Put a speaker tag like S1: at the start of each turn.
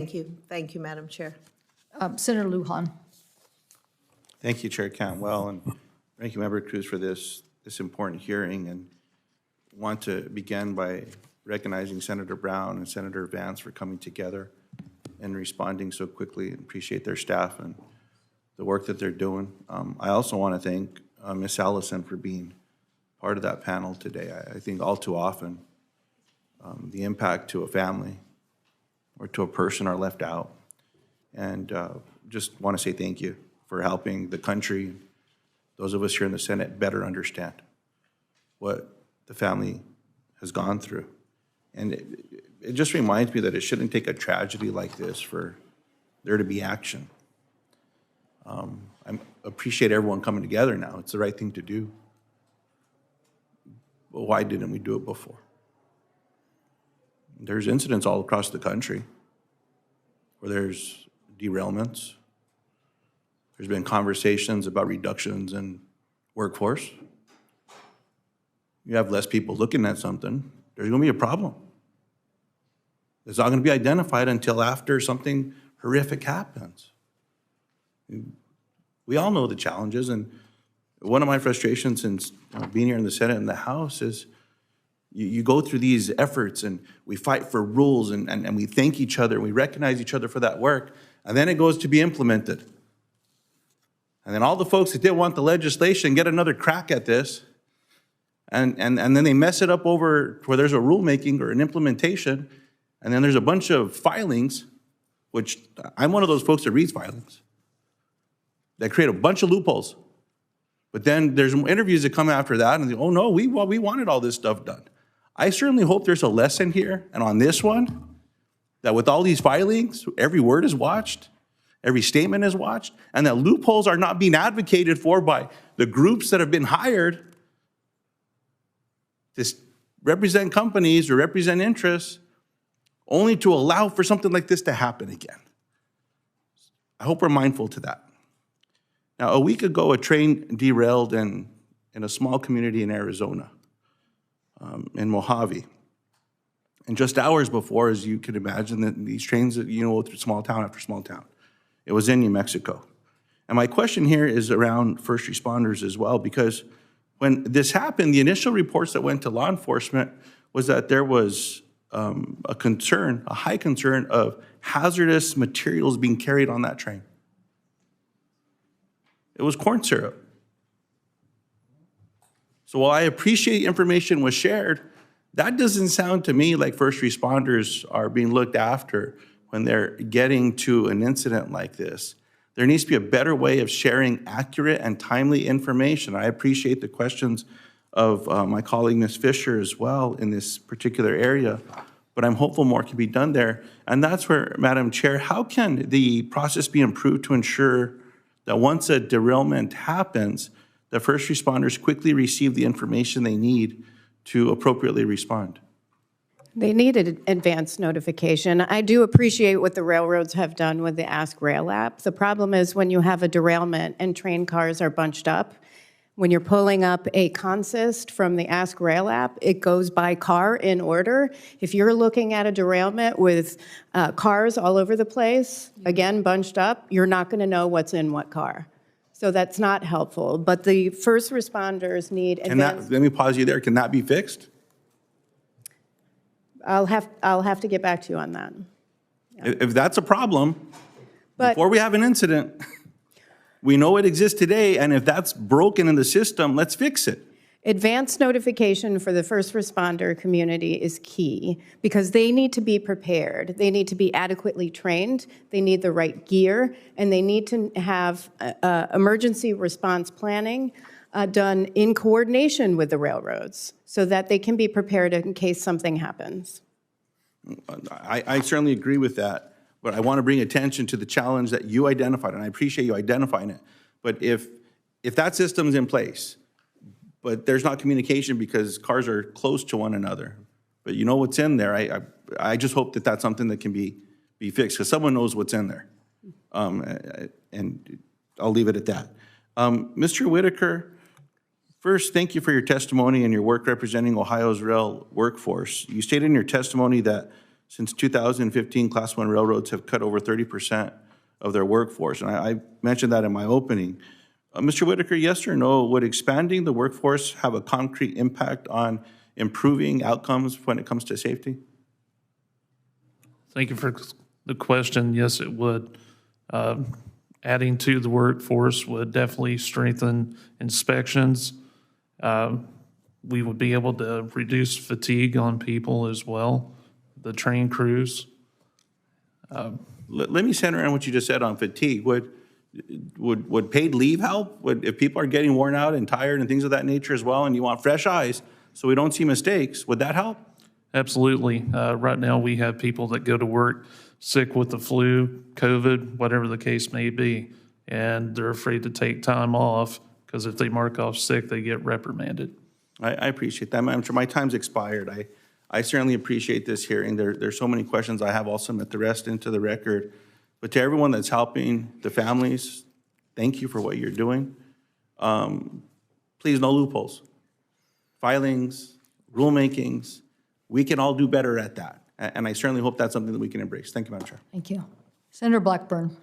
S1: Thank you. Thank you, Madam Chair.
S2: Senator Luján.
S3: Thank you, Chair Cantwell, and thank you, Member Cruz, for this important hearing. And want to begin by recognizing Senator Brown and Senator Vance for coming together and responding so quickly. Appreciate their staff and the work that they're doing. I also want to thank Ms. Allison for being part of that panel today. I think all too often the impact to a family or to a person are left out. And just want to say thank you for helping the country, those of us here in the Senate, better understand what the family has gone through. And it just reminds me that it shouldn't take a tragedy like this for there to be action. I appreciate everyone coming together now. It's the right thing to do. But why didn't we do it before? There's incidents all across the country where there's derailments. There's been conversations about reductions in workforce. You have less people looking at something, there's going to be a problem. It's not going to be identified until after something horrific happens. We all know the challenges, and one of my frustrations since being here in the Senate and the House is you go through these efforts and we fight for rules and we thank each other and we recognize each other for that work, and then it goes to be implemented. And then all the folks that didn't want the legislation get another crack at this, and then they mess it up over where there's a rulemaking or an implementation, and then there's a bunch of filings, which I'm one of those folks that reads filings, that create a bunch of loopholes. But then there's interviews that come after that, and they, oh no, we wanted all this stuff done. I certainly hope there's a lesson here, and on this one, that with all these filings, every word is watched, every statement is watched, and that loopholes are not being advocated for by the groups that have been hired to represent companies or represent interests, only to allow for something like this to happen again. I hope we're mindful to that. Now, a week ago, a train derailed in a small community in Arizona, in Mojave. And just hours before, as you can imagine, that these trains, go through small town after small town. It was in New Mexico. And my question here is around first responders as well, because when this happened, the initial reports that went to law enforcement was that there was a concern, a high concern of hazardous materials being carried on that train. It was corn syrup. So while I appreciate information was shared, that doesn't sound to me like first responders are being looked after when they're getting to an incident like this. There needs to be a better way of sharing accurate and timely information. I appreciate the questions of my colleague, Ms. Fisher, as well in this particular area, but I'm hopeful more can be done there. And that's where, Madam Chair, how can the process be improved to ensure that once a derailment happens, that first responders quickly receive the information they need to appropriately respond?
S4: They needed advance notification. I do appreciate what the railroads have done with the Ask Rail app. The problem is when you have a derailment and train cars are bunched up, when you're pulling up a consist from the Ask Rail app, it goes by car in order. If you're looking at a derailment with cars all over the place, again, bunched up, you're not going to know what's in what car. So that's not helpful. But the first responders need advance.
S3: Let me pause you there. Can that be fixed?
S4: I'll have to get back to you on that.
S3: Yeah. If that's a problem, before we have an incident, we know it exists today, and if that's broken in the system, let's fix it.
S4: Advance notification for the first responder community is key because they need to be prepared. They need to be adequately trained. They need the right gear, and they need to have emergency response planning done in coordination with the railroads so that they can be prepared in case something happens.
S3: I certainly agree with that, but I want to bring attention to the challenge that you identified, and I appreciate you identifying it. But if that system's in place, but there's not communication because cars are close to one another, but you know what's in there, I just hope that that's something that can be fixed because someone knows what's in there. And I'll leave it at that. Mr. Whitaker, first, thank you for your testimony and your work representing Ohio's rail workforce. You stated in your testimony that since 2015, Class 1 railroads have cut over 30% of their workforce. And I mentioned that in my opening. Mr. Whitaker, yes or no, would expanding the workforce have a concrete impact on improving outcomes when it comes to safety?
S1: Thank you for the question. Yes, it would. Adding to the workforce would definitely strengthen inspections. We would be able to reduce fatigue on people as well, the train crews.
S3: Let me center on what you just said on fatigue. Would paid leave help? If people are getting worn out and tired and things of that nature as well, and you want fresh eyes so we don't see mistakes, would that help?
S1: Absolutely. Right now, we have people that go to work sick with the flu, COVID, whatever the case may be, and they're afraid to take time off because if they mark off sick, they get reprimanded.
S3: I appreciate that. I'm sure my time's expired. I certainly appreciate this hearing. There's so many questions I have. I'll submit the rest into the record. But to everyone that's helping the families, thank you for what you're doing. Please, no loopholes. Filings, rulemakings, we can all do better at that. And I certainly hope that's something that we can embrace. Thank you, Madam Chair.
S2: Thank you. Senator Blackburn.